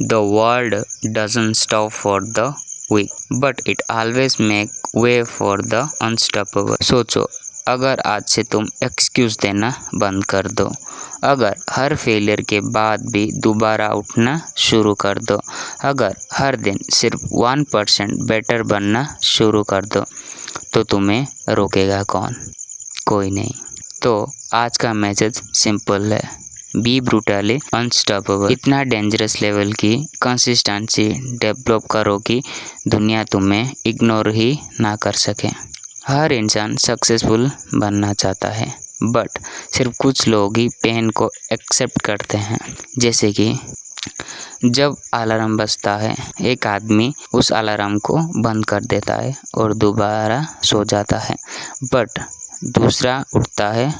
The world doesn't stop for the weak, but it always make way for the unstoppable. सोचो, अगर आज से तुम एक्सक्यूज देना बंद कर दो, अगर हर फेलियर के बाद भी दोबारा उठना शुरू कर दो, अगर हर दिन सिर्फ 1% बेटर बनना शुरू कर दो, तो तुम्हें रोकेगा कौन? कोई नहीं। तो आज का मैसेज सिंपल है, बी ब्रूटली अनस्टॉपेबल। इतना डेंजरस लेवल की कंसिस्टेंसी डेवलप करो कि दुनिया तुम्हें इग्नोर ही ना कर सके। हर इंसान सक्सेसफुल बनना चाहता है, बट सिर्फ कुछ लोग ही पेन को एक्सेप्ट करते हैं। जैसे कि जब अलार्म बजता है, एक आदमी उस अलार्म को बंद कर देता है और दोबारा सो जाता है, बट दूसरा उठता है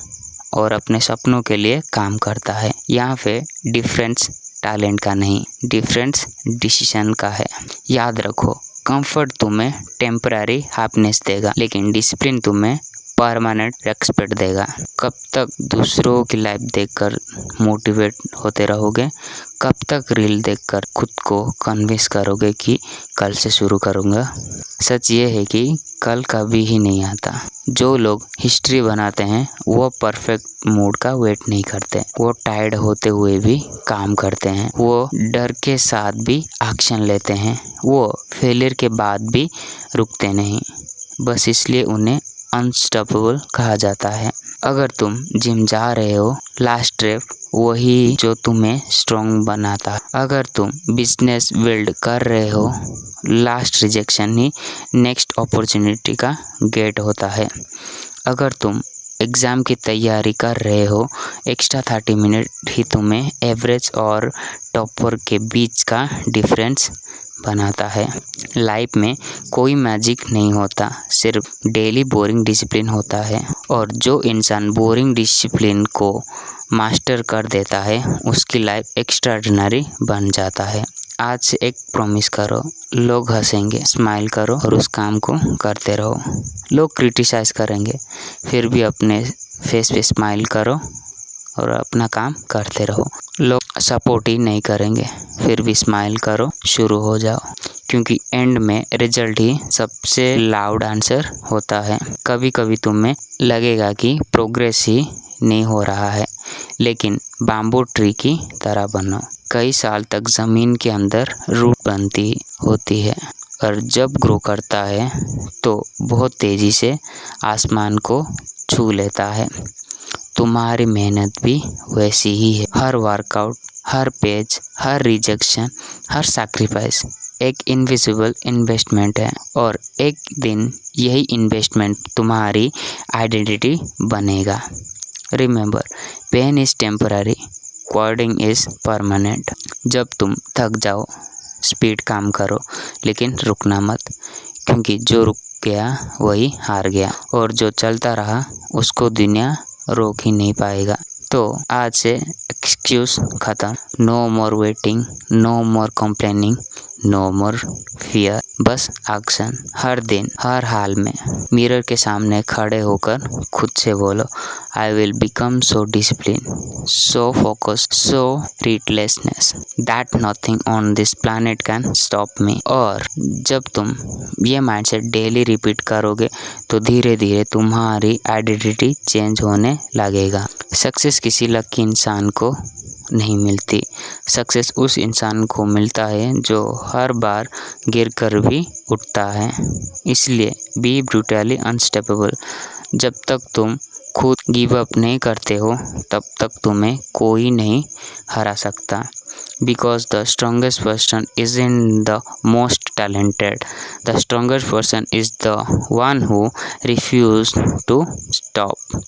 और अपने सपनों के लिए काम करता है। यहाँ पे डिफरेंस टैलेंट का नहीं, डिफरेंस डिसीजन का है। याद रखो, कंफर्ट तुम्हें टेम्पररी हैप्पीनेस देगा, लेकिन डिसिप्लिन तुम्हें परमानेंट रेस्पेक्ट देगा। कब तक दूसरों की लाइफ देखकर मोटिवेट होते रहोगे? कब तक रील देखकर खुद को कन्विंस करोगे कि कल से शुरू करूँगा? सच ये है कि कल कभी ही नहीं आता। जो लोग हिस्ट्री बनाते हैं वो परफेक्ट मूड का वेट नहीं करते, वो टायर्ड होते हुए भी काम करते हैं, वो डर के साथ भी एक्शन लेते हैं, वो फेलियर के बाद भी रुकते नहीं, बस इसलिए उन्हें अनस्टॉपेबल कहा जाता है। अगर तुम जिम जा रहे हो, लास्ट रेप वही जो तुम्हें स्ट्रॉन्ग बनाता है। अगर तुम बिजनेस बिल्ड कर रहे हो, लास्ट रिजेक्शन ही नेक्स्ट अपॉर्चुनिटी का गेट होता है। अगर तुम एग्ज़ाम की तैयारी कर रहे हो, एक्स्ट्रा 30 मिनट ही तुम्हें एवरेज और टॉपर के बीच का डिफरेंस बनाता है। लाइफ में कोई मैजिक नहीं होता, सिर्फ डेली बोरिंग डिसिप्लिन होता है। और जो इंसान बोरिंग डिसिप्लिन को मास्टर कर देता है, उसकी लाइफ एक्स्ट्राऑर्डिनरी बन जाता है। आज से एक प्रॉमिस करो, लोग हंसेंगे, स्माइल करो और उस काम को करते रहो। लोग क्रिटिसाइज करेंगे, फिर भी अपने फेस पे स्माइल करो और अपना काम करते रहो। लोग सपोर्ट ही नहीं करेंगे, फिर भी स्माइल करो, शुरू हो जाओ, क्योंकि एंड में रिजल्ट ही सबसे लाउड आंसर होता है। कभी कभी तुम्हें लगेगा कि प्रोग्रेस ही नहीं हो रहा है, लेकिन बाम्बू ट्री की तरह बनो। कई साल तक ज़मीन के अंदर रूट बनती होती है, और जब ग्रो करता है तो बहुत तेज़ी से आसमान को छू लेता है। तुम्हारी मेहनत भी वैसी ही है। हर वर्कआउट, हर पेज, हर रिजेक्शन, हर सैक्रिफाइस एक इनविजिबल इन्वेस्टमेंट है, और एक दिन यही इन्वेस्टमेंट तुम्हारी आइडेंटिटी बनेगा। Remember, pain is temporary, quitting is permanent. जब तुम थक जाओ, स्पीड काम करो, लेकिन रुकना मत, क्योंकि जो रुक गया वही हार गया, और जो चलता रहा उसको दुनिया रोक ही नहीं पाएगा। तो आज से एक्सक्यूज खत्म। नो मोर वेटिंग, नो मोर कंप्लेनिंग, नो मोर फियर, बस एक्शन। हर दिन, हर हाल में मिरर के सामने खड़े होकर खुद से बोलो, I will become so discipline, so focused, so ruthlessness that nothing on this planet can stop me. और जब तुम ये माइंडसेट डेली रिपीट करोगे, तो धीरे धीरे तुम्हारी आइडेंटिटी चेंज होने लगेगा। सक्सेस किसी लकी इंसान को नहीं मिलती, सक्सेस उस इंसान को मिलता है जो हर बार गिरकर भी उठता है। इसलिए बी ब्रूटली अनस्टॉपेबल। जब तक तुम खुद गिव अप नहीं करते हो, तब तक तुम्हें कोई नहीं हरा सकता। Because the strongest person isn't the most talented, the strongest person is the one who refuses to stop.